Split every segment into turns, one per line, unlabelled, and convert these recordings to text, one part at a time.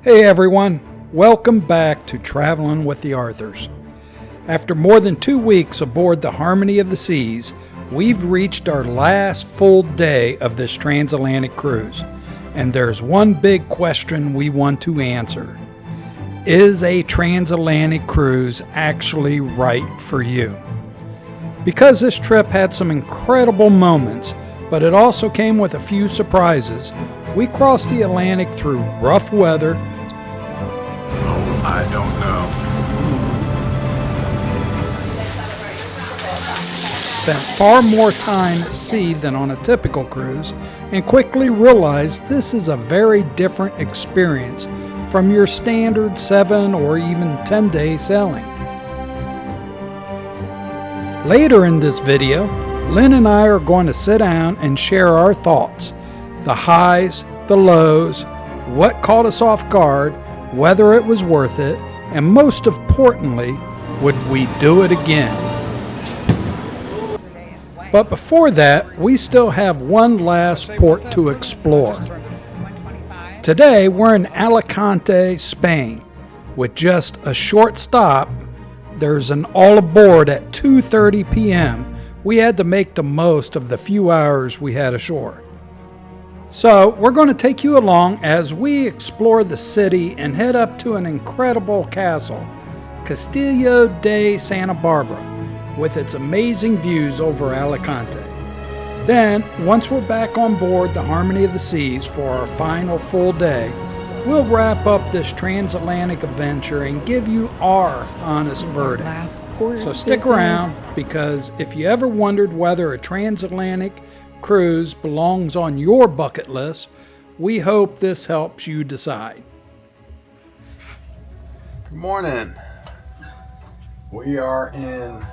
Hey everyone, welcome back to Traveling with the Arthurs. After more than 2 weeks aboard the Harmony of the Seas, we've reached our last full day of this transatlantic cruise. And there's one big question we want to answer. Is a transatlantic cruise actually right for you? Because this trip had some incredible moments, but it also came with a few surprises, we crossed the Atlantic through rough weather.
I don't know.
Spent far more time at sea than on a typical cruise, and quickly realized this is a very different experience from your standard 7 or even 10-day sailing. Later in this video, Lynn and I are going to sit down and share our thoughts, the highs, the lows, what caught us off guard, whether it was worth it, and most importantly, would we do it again? But before that, we still have one last port to explore. Today, we're in Alicante, Spain. With just a short stop, there's an all aboard at 2:30 p.m. We had to make the most of the few hours we had ashore. So we're going to take you along as we explore the city and head up to an incredible castle, Castillo de Santa Barbara, with its amazing views over Alicante. Then, once we're back on board the Harmony of the Seas for our final full day, we'll wrap up this transatlantic adventure and give you our honest verdict. So stick around, because if you ever wondered whether a transatlantic cruise belongs on your bucket list, we hope this helps you decide.
Good morning. We are in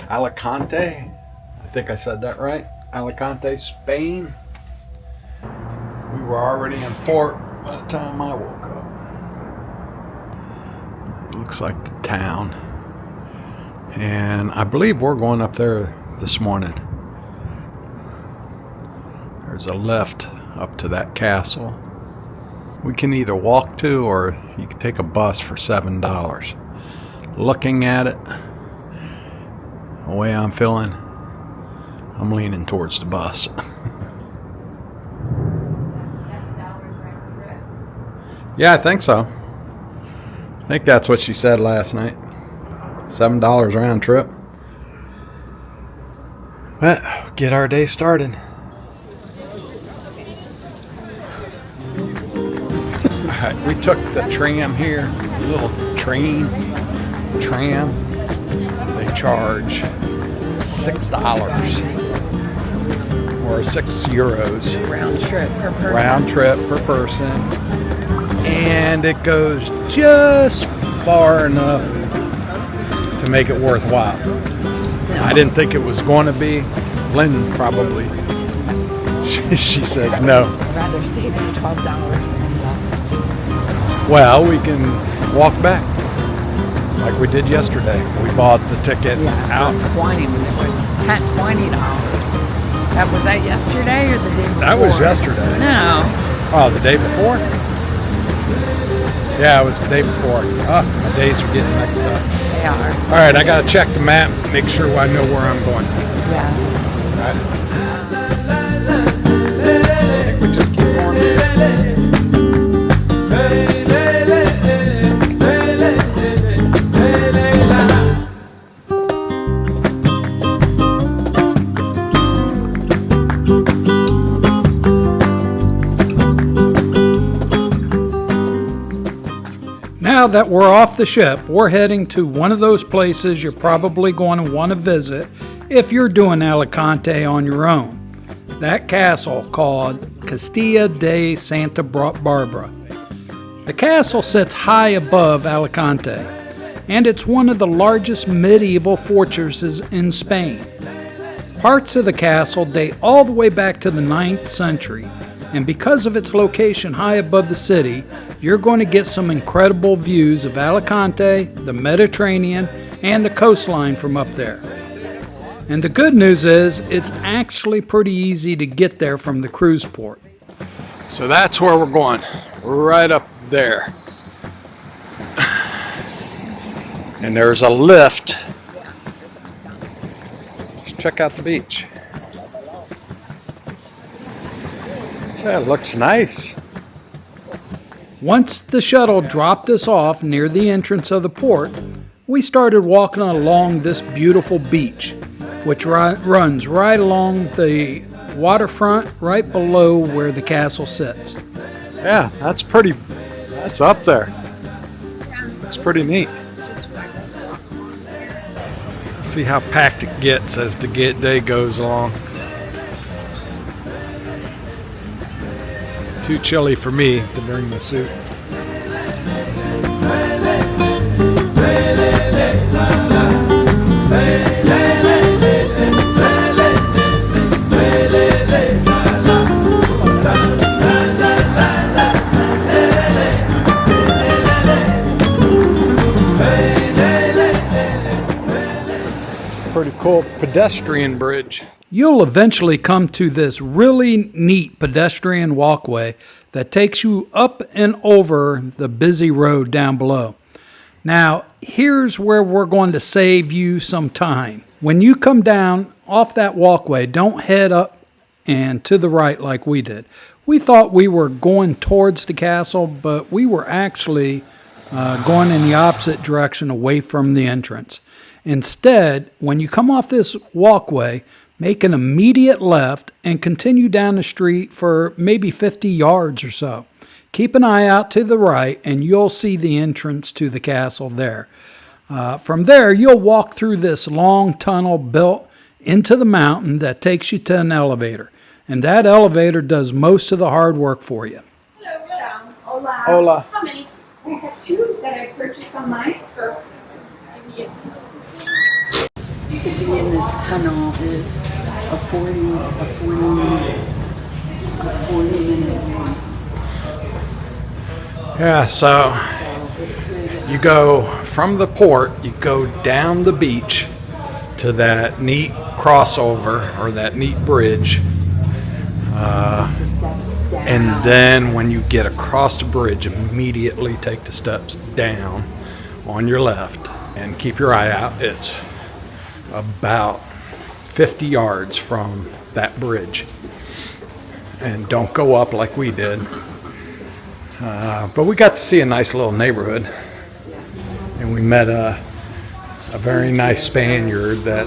Alicante. I think I said that right. Alicante, Spain. We were already in port by the time I woke up. It looks like the town. And I believe we're going up there this morning. There's a lift up to that castle. We can either walk to, or you can take a bus for $7. Looking at it, the way I'm feeling, I'm leaning towards the bus. Yeah, I think so. I think that's what she said last night. $7 round trip. But get our day started. Alright, we took the tram here, the little tram. They charge $6 or €6 round trip per person, and it goes just far enough to make it worthwhile. I didn't think it was going to be. Lynn probably. She says no.
I'd rather save the $12 and
Well, we can walk back like we did yesterday. We bought the ticket out.
$20. It was $20. Was that yesterday or the day before?
That was yesterday.
No.
Oh, the day before? Yeah, it was the day before. Oh, my days are getting mixed up.
They are.
All right, I got to check the map, make sure I know where I'm going.
Yeah.
All right. I think we just keep on.
Now that we're off the ship, we're heading to one of those places you're probably going to want to visit if you're doing Alicante on your own. That castle called Castillo de Santa Barbara. The castle sits high above Alicante, and it's one of the largest medieval fortresses in Spain. Parts of the castle date all the way back to the 9th century, and because of its location high above the city, you're going to get some incredible views of Alicante, the Mediterranean, and the coastline from up there. And the good news is, it's actually pretty easy to get there from the cruise port.
So that's where we're going, right up there. And there's a lift. Let's check out the beach. Yeah, it looks nice.
Once the shuttle dropped us off near the entrance of the port, we started walking along this beautiful beach, which runs right along the waterfront right below where the castle sits.
Yeah, that's up there. That's pretty neat. See how packed it gets as the day goes along. Too chilly for me to bring the suit. Pretty cool pedestrian bridge.
You'll eventually come to this really neat pedestrian walkway that takes you up and over the busy road down below. Now, here's where we're going to save you some time. When you come down off that walkway, don't head up and to the right like we did. We thought we were going towards the castle, but we were actually going in the opposite direction away from the entrance. Instead, when you come off this walkway, make an immediate left and continue down the street for maybe 50 yards or so. Keep an eye out to the right and you'll see the entrance to the castle there. From there, you'll walk through this long tunnel built into the mountain that takes you to an elevator. And that elevator does most of the hard work for you.
Hello, madam. Hola.
Hola.
How many? I have 2 that I purchased online. Yes.
To be in this tunnel is a 40 minute walk.
Yeah, so you go from the port, you go down the beach to that neat crossover or that neat bridge.
The steps down.
And then when you get across the bridge, immediately take the steps down on your left and keep your eye out. It's about 50 yards from that bridge. And don't go up like we did. But we got to see a nice little neighborhood. And we met a very nice Spaniard that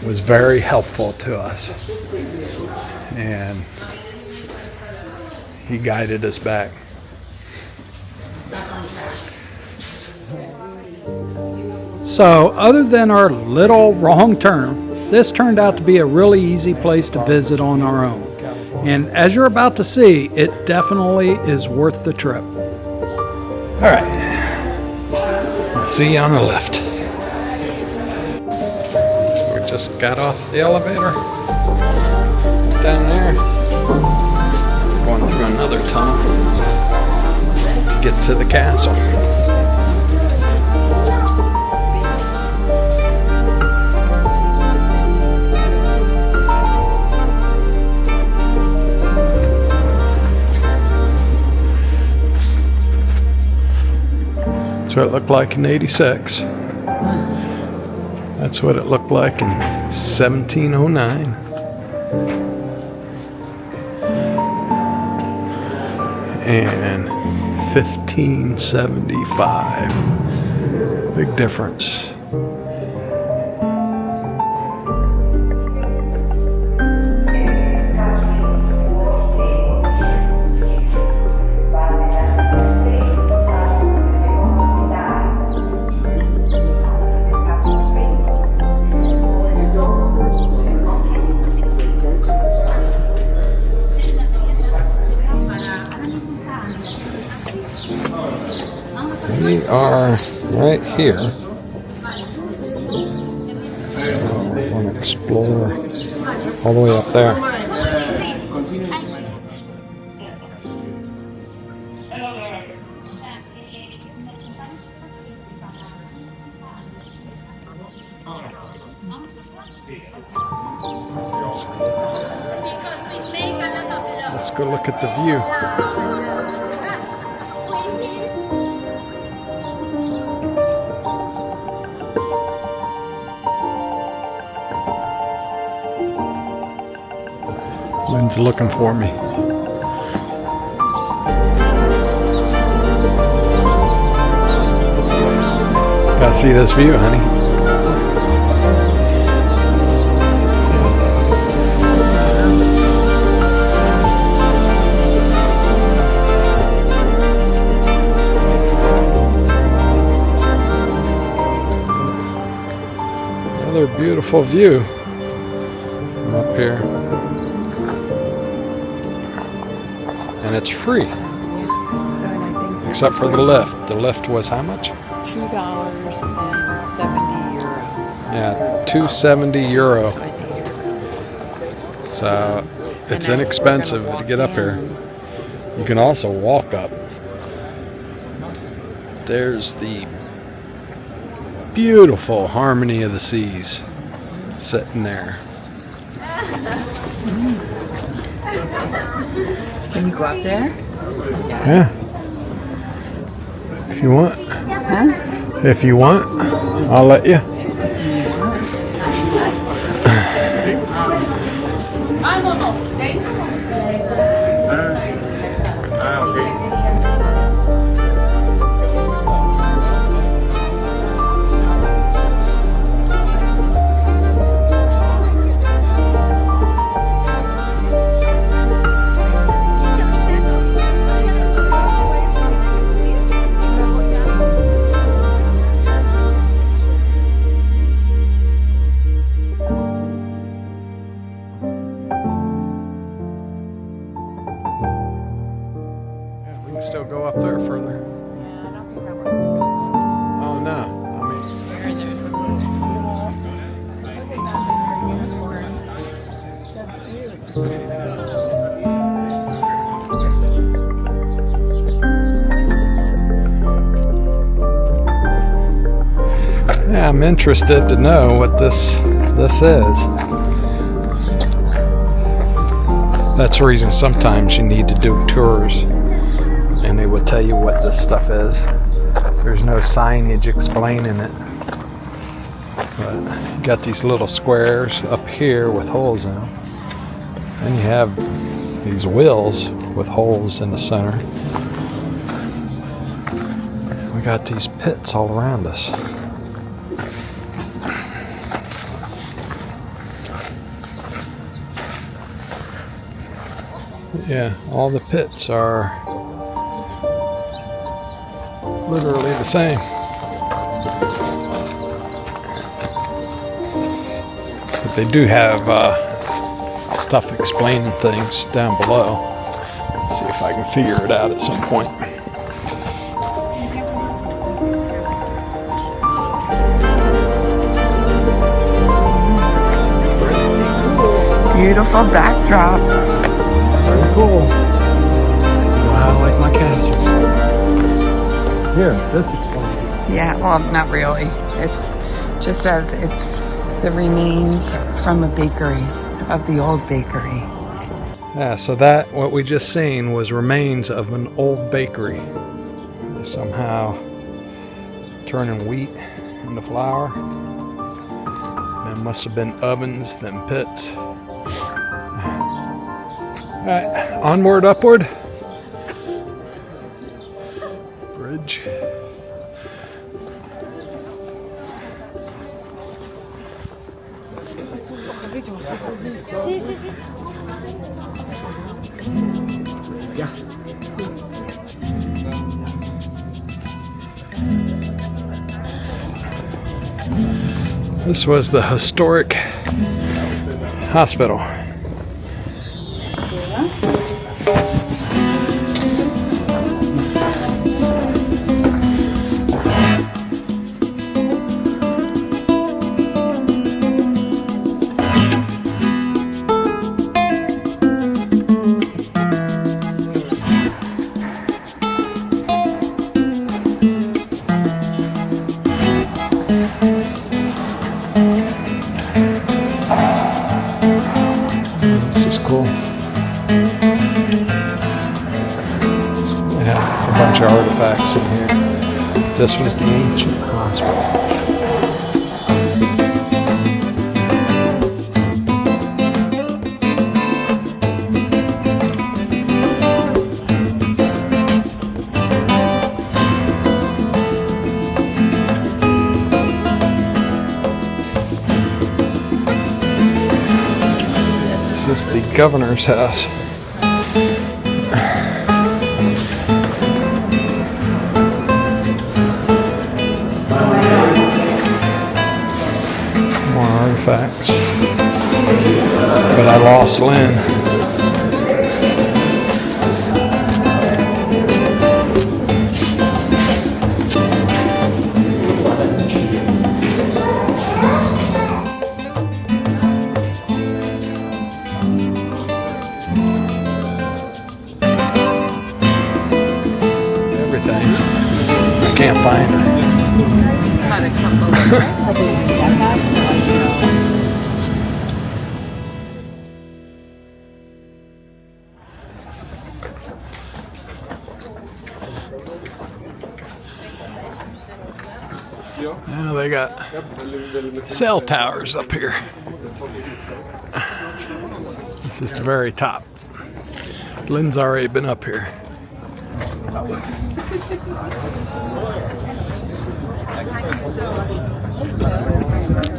was very helpful to us. And he guided us back.
So, other than our little wrong turn, this turned out to be a really easy place to visit on our own. And as you're about to see, it definitely is worth the trip.
All right. I'll see you on the left. So we just got off the elevator. Down there. Going through another tunnel to get to the castle. That's what it looked like in '86. That's what it looked like in 1709. And 1575. Big difference. We are right here. We're going to explore all the way up there. Let's go a look at the view. Lynn's looking for me. Gotta see this view, honey. Another beautiful view from up here. And it's free.
So, and I think
Except for the lift. The lift was how much?
$2.70.
Yeah, €270. So it's inexpensive to get up here. You can also walk up. There's the beautiful harmony of the seas sitting there.
Can you go up there?
Yeah. If you want.
Huh?
If you want, I'll let you. We can still go up there further.
Yeah, I don't think that works.
Oh no, I mean,
Here, there's a little school. Look at them, they're unicorns.
yeah, I'm interested to know what this is. That's the reason sometimes you need to do tours, and they will tell you what this stuff is. There's no signage explaining it. But you got these little squares up here with holes in them. And you have these wheels with holes in the center. We got these pits all around us. Yeah, all the pits are literally the same. But they do have stuff explaining things down below. Let's see if I can figure it out at some point.
Beautiful backdrop.
Very cool. Wow, I like my castles. Here, this is fun.
Yeah, well, not really. It just says it's the remains from a bakery, of the old bakery.
Yeah, so that, what we just seen, was remains of an old bakery. Somehow turning wheat into flour. There must have been ovens, then pits. Alright, onward, upward. Bridge. This was the historic hospital. A bunch of artifacts in here. This was the ancient hospital. This is the governor's house. More artifacts. But I lost Lynn. I can't find her. Now they got cell towers up here. This is the very top. Lynn's already been up here.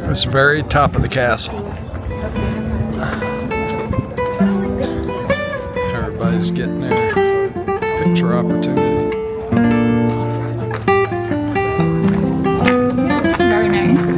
This very top of the castle. Everybody's getting their picture opportunity.
It's very nice.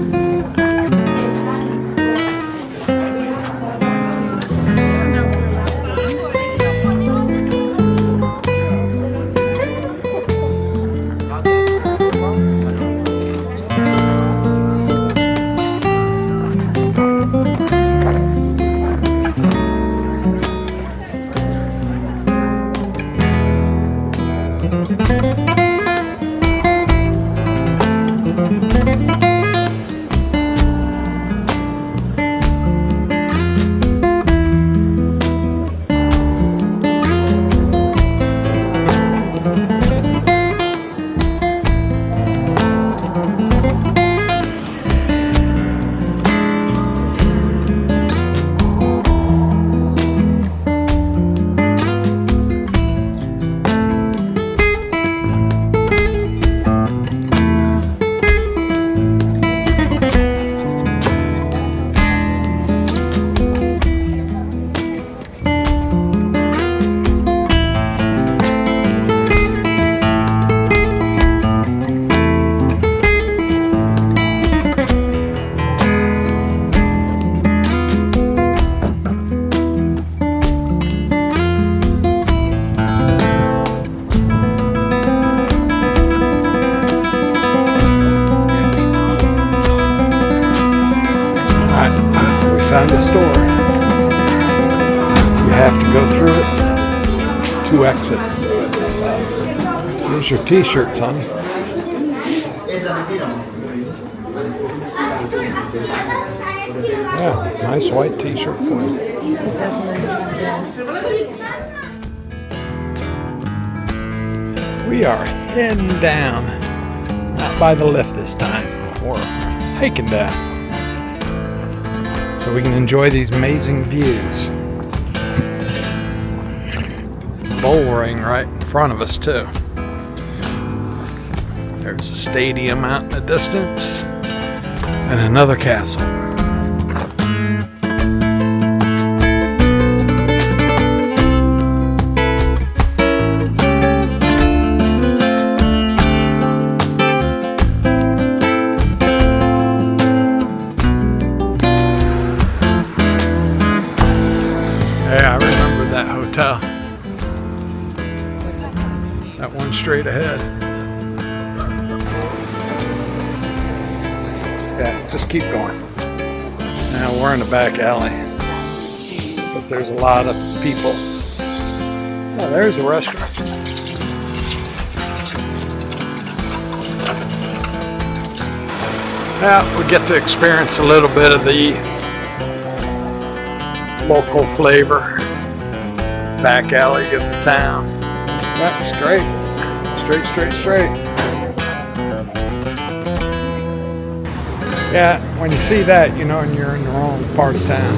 Found a store. You have to go through it to exit. Here's your t-shirts, honey. Yeah, nice white t-shirt for you. We are heading down. Not by the lift this time. We're hiking down. So we can enjoy these amazing views. Bull ring right in front of us too. There's a stadium out in the distance and another castle. Yeah, I remember that hotel. That one straight ahead. Yeah, just keep going. Now we're in the back alley. But there's a lot of people. Oh, there's a restaurant. Yeah, we get to experience a little bit of the local flavor. Back alley of the town. That was great. Straight, straight, straight.
Yeah, when you see that, you know you're in the wrong part of town.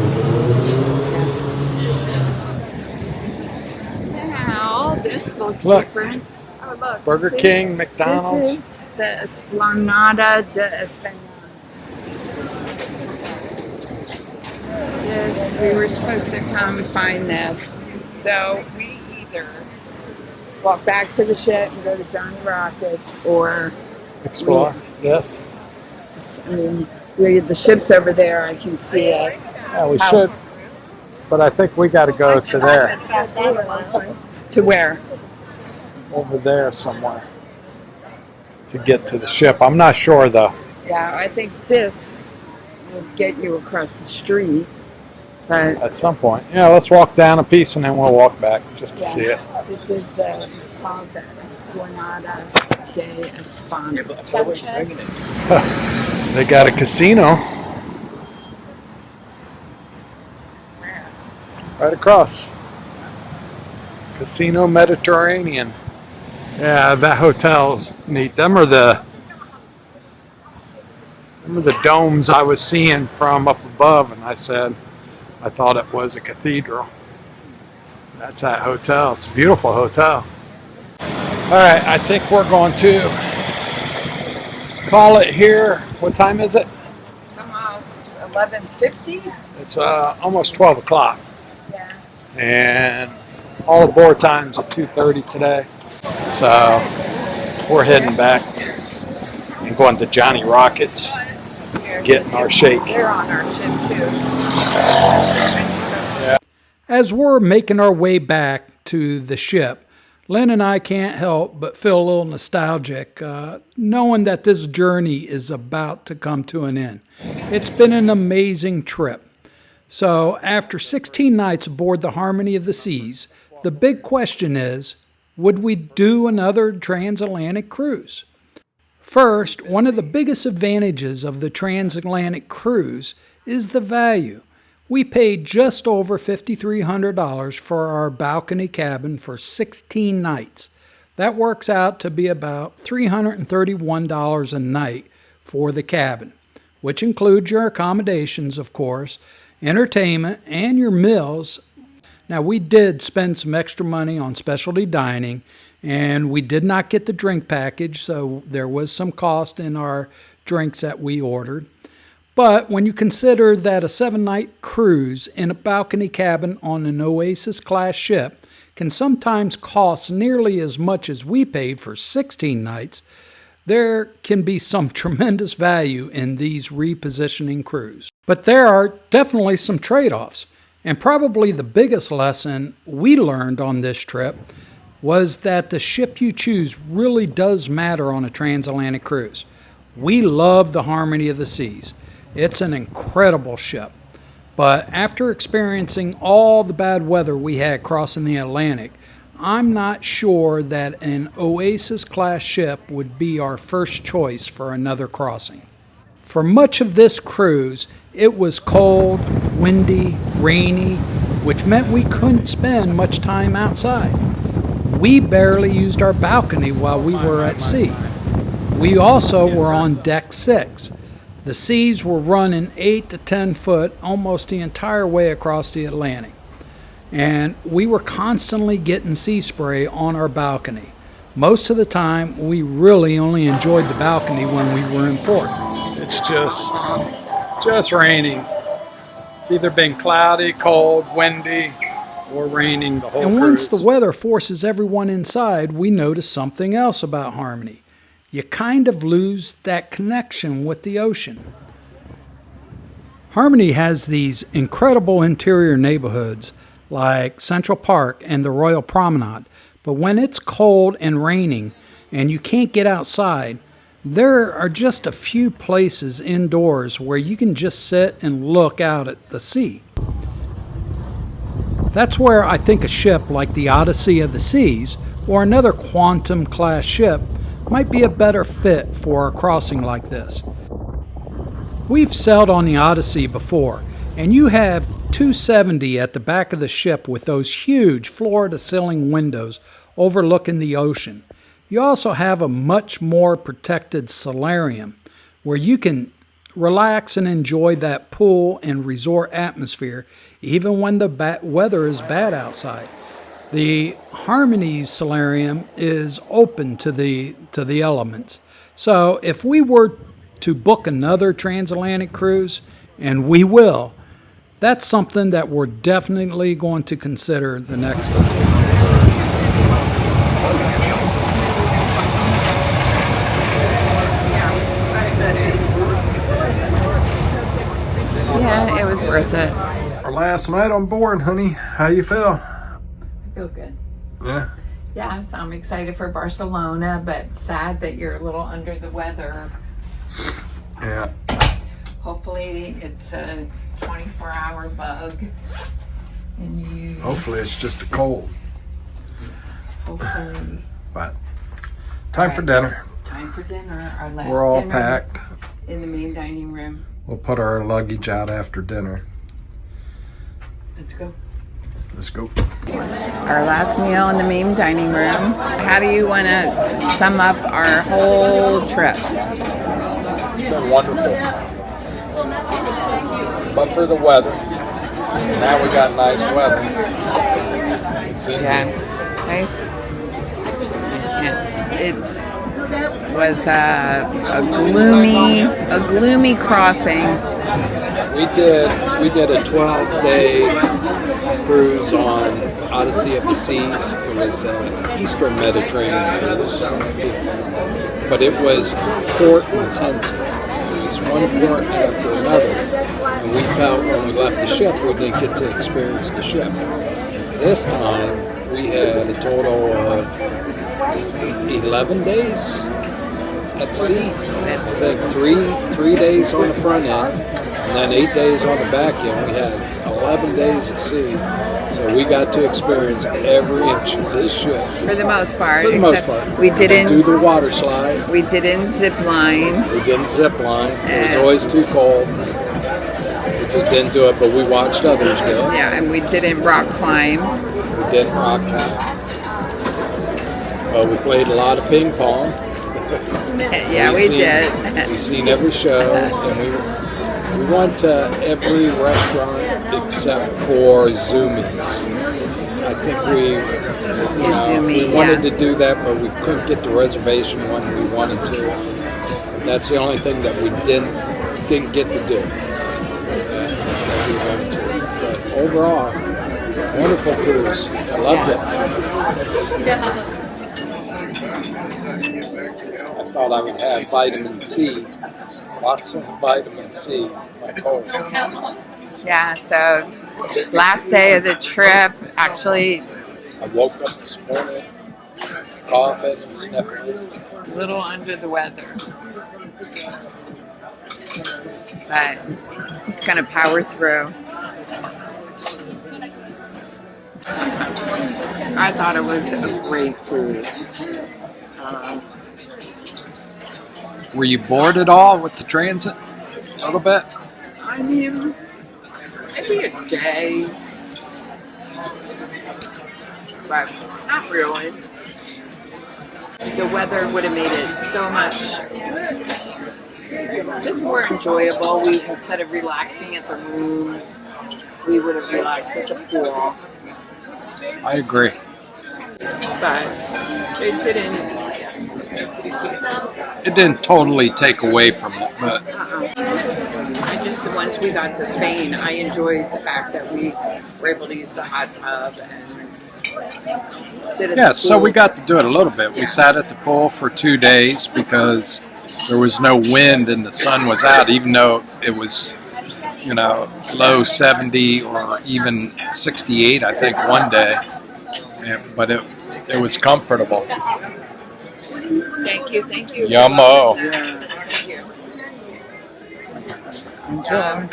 Now, this looks
Look.
different. Oh, look.
Burger King, McDonald's.
This is the Esplanada de España. This, we were supposed to come find this. So we either walk back to the ship and go to Johnny Rockets, or
Explore. Yes.
just, I mean, the ship's over there. I can see it.
Yeah, we should. But I think we got to go to there.
To where?
Over there somewhere. To get to the ship. I'm not sure though.
Yeah, I think this will get you across the street. But
At some point. Yeah, let's walk down a piece and then we'll walk back just to see it.
this is called the Esplanada de España.
They got a casino right across. Casino Mediterranean. Yeah, that hotel's neat. Them are the domes I was seeing from up above, and I said I thought it was a cathedral. That's that hotel. It's a beautiful hotel. All right, I think we're going to call it here. What time is it?
Almost 11:50.
It's almost 12 o'clock.
Yeah.
And all aboard times at 2:30 today. So we're heading back and going to Johnny Rockets, getting our shake.
They're on our ship too.
As we're making our way back to the ship, Lynn and I can't help but feel a little nostalgic, knowing that this journey is about to come to an end. It's been an amazing trip. So after 16 nights aboard the Harmony of the Seas, the big question is, would we do another transatlantic cruise? First, one of the biggest advantages of the transatlantic cruise is the value. We paid just over $5,300 for our balcony cabin for 16 nights. That works out to be about $331 a night for the cabin, which includes your accommodations, of course, entertainment, and your meals. Now, we did spend some extra money on specialty dining, and we did not get the drink package, so there was some cost in our drinks that we ordered. But when you consider that a 7-night cruise in a balcony cabin on an Oasis-class ship can sometimes cost nearly as much as we paid for 16 nights, there can be some tremendous value in these repositioning cruises. But there are definitely some trade-offs. And probably the biggest lesson we learned on this trip was that the ship you choose really does matter on a transatlantic cruise. We love the Harmony of the Seas. It's an incredible ship. But after experiencing all the bad weather we had crossing the Atlantic, I'm not sure that an Oasis-class ship would be our first choice for another crossing. For much of this cruise, it was cold, windy, rainy, which meant we couldn't spend much time outside. We barely used our balcony while we were at sea. We also were on deck 6. The seas were running 8 to 10 foot almost the entire way across the Atlantic. And we were constantly getting sea spray on our balcony. Most of the time, we really only enjoyed the balcony when we were in port. It's just raining. It's either been cloudy, cold, windy, or raining the whole cruise. And once the weather forces everyone inside, we notice something else about Harmony. You kind of lose that connection with the ocean. Harmony has these incredible interior neighborhoods like Central Park and the Royal Promenade, but when it's cold and raining and you can't get outside, there are just a few places indoors where you can just sit and look out at the sea. That's where I think a ship like the Odyssey of the Seas or another Quantum-class ship might be a better fit for a crossing like this. We've sailed on the Odyssey before, and you have 270 at the back of the ship with those huge floor-to-ceiling windows overlooking the ocean. You also have a much more protected solarium where you can relax and enjoy that pool and resort atmosphere even when the weather is bad outside. The Harmony's solarium is open to the elements. So if we were to book another transatlantic cruise, and we will, that's something that we're definitely going to consider the next time.
Yeah, it was worth it.
Our last night on board, honey. How you feel?
I feel good.
Yeah.
Yeah, so I'm excited for Barcelona, but sad that you're a little under the weather.
Yeah.
Hopefully it's a 24-hour bug. And you...
Hopefully it's just a cold.
Hopefully.
But time for dinner.
Time for dinner. Our last
We're all
dinner
packed.
in the main dining room.
We'll put our luggage out after dinner.
Let's go.
Let's go.
Our last meal in the main dining room. How do you want to sum up our whole trip?
It's been wonderful. But for the weather. Now we got nice weather.
Yeah, nice. It was a gloomy crossing.
We did a 12-day cruise on Odyssey of the Seas. It was an Eastern Mediterranean cruise, but it was port intensive. It was one port after another, and we felt when we left the ship we didn't get to experience the ship. This time we had a total of 11 days at sea. I think three days on the front end, and then 8 days on the back end. We had 11 days at sea, so we got to experience every inch of this ship.
For the most part.
For the most part.
We didn't
do the water slide.
We didn't zip line.
We didn't zip line. It was always too cold. We just didn't do it, but we watched others do it.
Yeah, and we didn't rock climb.
We didn't rock climb. Well, we played a lot of ping pong.
Yeah, we did.
We've seen every show, and we went to every restaurant except for Zoomies. I think we wanted to do that, but we couldn't get the reservation when we wanted to. But that's the only thing that we didn't get to do. That we wanted to. But overall, wonderful cruise. I loved it. I thought I would have vitamin C, lots of vitamin C in my cold.
Yeah, so last day of the trip, actually.
I woke up this morning, coughing and sniffling.
A little under the weather. But it's going to power through. I thought it was a great cruise.
Were you bored at all with the transit? A little bit?
I mean, maybe a day. But not really. The weather would have made it so much just more enjoyable. Instead of relaxing at the room, we would have relaxed at the pool.
I agree.
But it didn't.
It didn't totally take away from it, but
I just, once we got to Spain, I enjoyed the fact that we were able to use the hot tub and sit at the pool.
So we got to do it a little bit. We sat at the pool for 2 days because there was no wind and the sun was out, even though it was, low 70 or even 68, I think, one day. Yeah, but it was comfortable.
Thank you.
Yummo.
Thank you.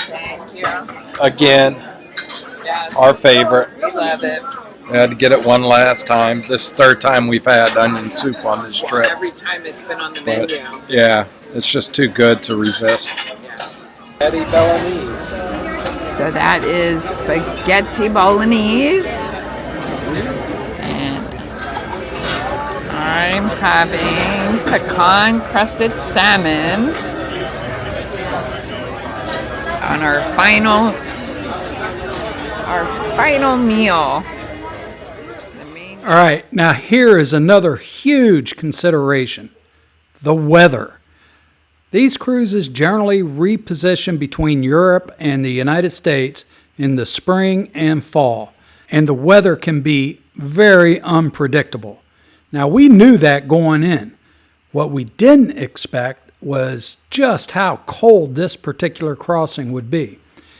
Thank you.
Again,
Yes.
our favorite.
We love it.
We had to get it one last time. This third time we've had onion soup on this trip.
Every time it's been on the menu.
Yeah, it's just too good to resist.
Yeah.
Spaghetti Bolognese.
So that is spaghetti bolognese. And I I'm having pecan crusted salmon on our final meal.
All right, now here is another huge consideration: the weather. These cruises generally reposition between Europe and the United States in the spring and fall, and the weather can be very unpredictable. Now, we knew that going in. What we didn't expect was just how cold this particular crossing would be.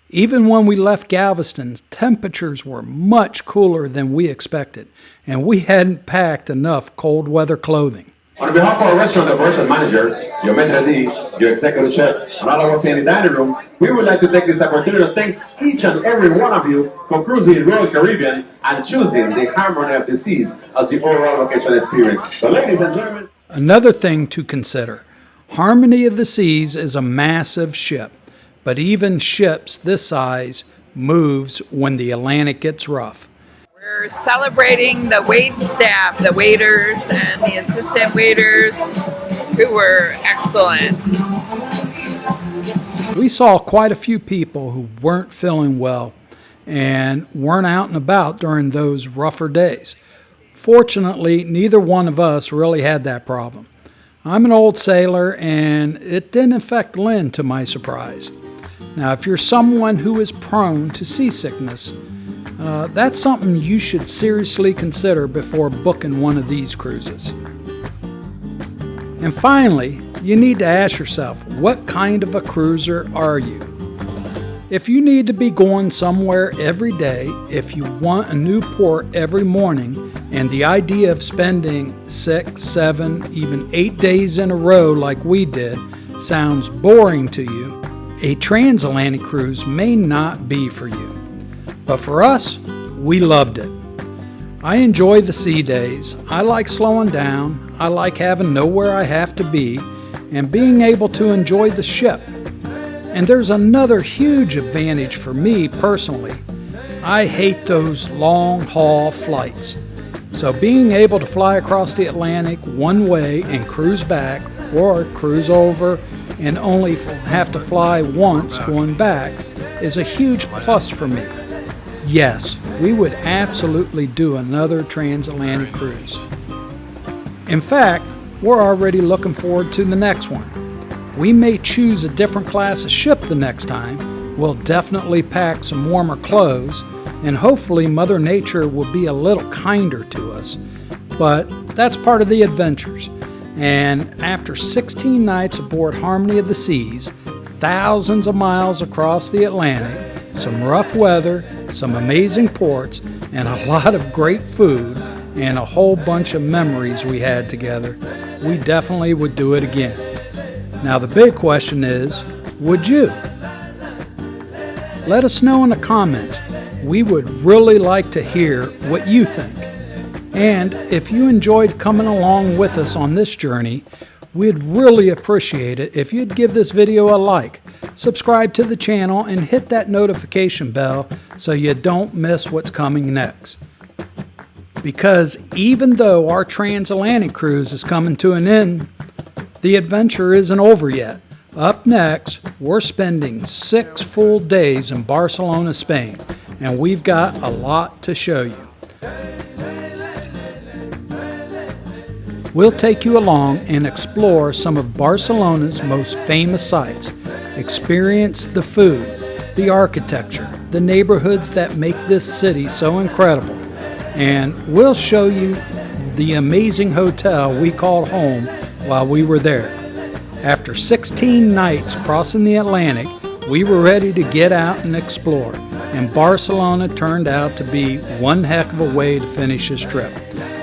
Even when we left Galveston, temperatures were much cooler than we expected, and we hadn't packed enough cold weather clothing.
On behalf of our restaurant operation manager, your maitre d', your executive chef, and all of us in the dining room, we would like to take this opportunity to thank each and every one of you for cruising Royal Caribbean and choosing the Harmony of the Seas as the overall vacation experience. So ladies and gentlemen.
Another thing to consider: Harmony of the Seas is a massive ship, but even ships this size moves when the Atlantic gets rough.
We're celebrating the wait staff, the waiters and the assistant waiters, who were excellent.
We saw quite a few people who weren't feeling well and weren't out and about during those rougher days. Fortunately, neither one of us really had that problem. I'm an old sailor, and it didn't affect Lynn, to my surprise. Now, if you're someone who is prone to seasickness, that's something you should seriously consider before booking one of these cruises. And finally, you need to ask yourself, what kind of a cruiser are you? If you need to be going somewhere every day, if you want a new port every morning, and the idea of spending 6, 7, even 8 days in a row like we did sounds boring to you, a transatlantic cruise may not be for you. But for us, we loved it. I enjoy the sea days. I like slowing down. I like having nowhere I have to be and being able to enjoy the ship. And there's another huge advantage for me personally. I hate those long-haul flights. So being able to fly across the Atlantic one way and cruise back, or cruise over and only have to fly once going back, is a huge plus for me. Yes, we would absolutely do another transatlantic cruise. In fact, we're already looking forward to the next one. We may choose a different class of ship the next time. We'll definitely pack some warmer clothes, and hopefully Mother Nature will be a little kinder to us. But that's part of the adventures. And after 16 nights aboard Harmony of the Seas, thousands of miles across the Atlantic, some rough weather, some amazing ports, and a lot of great food, and a whole bunch of memories we had together, we definitely would do it again. Now the big question is, would you? Let us know in the comments. We would really like to hear what you think. And if you enjoyed coming along with us on this journey, we'd really appreciate it if you'd give this video a like, subscribe to the channel, and hit that notification bell so you don't miss what's coming next. Because even though our transatlantic cruise is coming to an end, the adventure isn't over yet. Up next, we're spending 6 full days in Barcelona, Spain, and we've got a lot to show you. We'll take you along and explore some of Barcelona's most famous sites, experience the food, the architecture, the neighborhoods that make this city so incredible, and we'll show you the amazing hotel we called home while we were there. After 16 nights crossing the Atlantic, we were ready to get out and explore, and Barcelona turned out to be one heck of a way to finish this trip.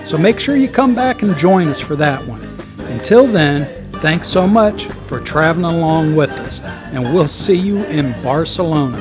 So make sure you come back and join us for that one. Until then, thanks so much for traveling along with us, and we'll see you in Barcelona.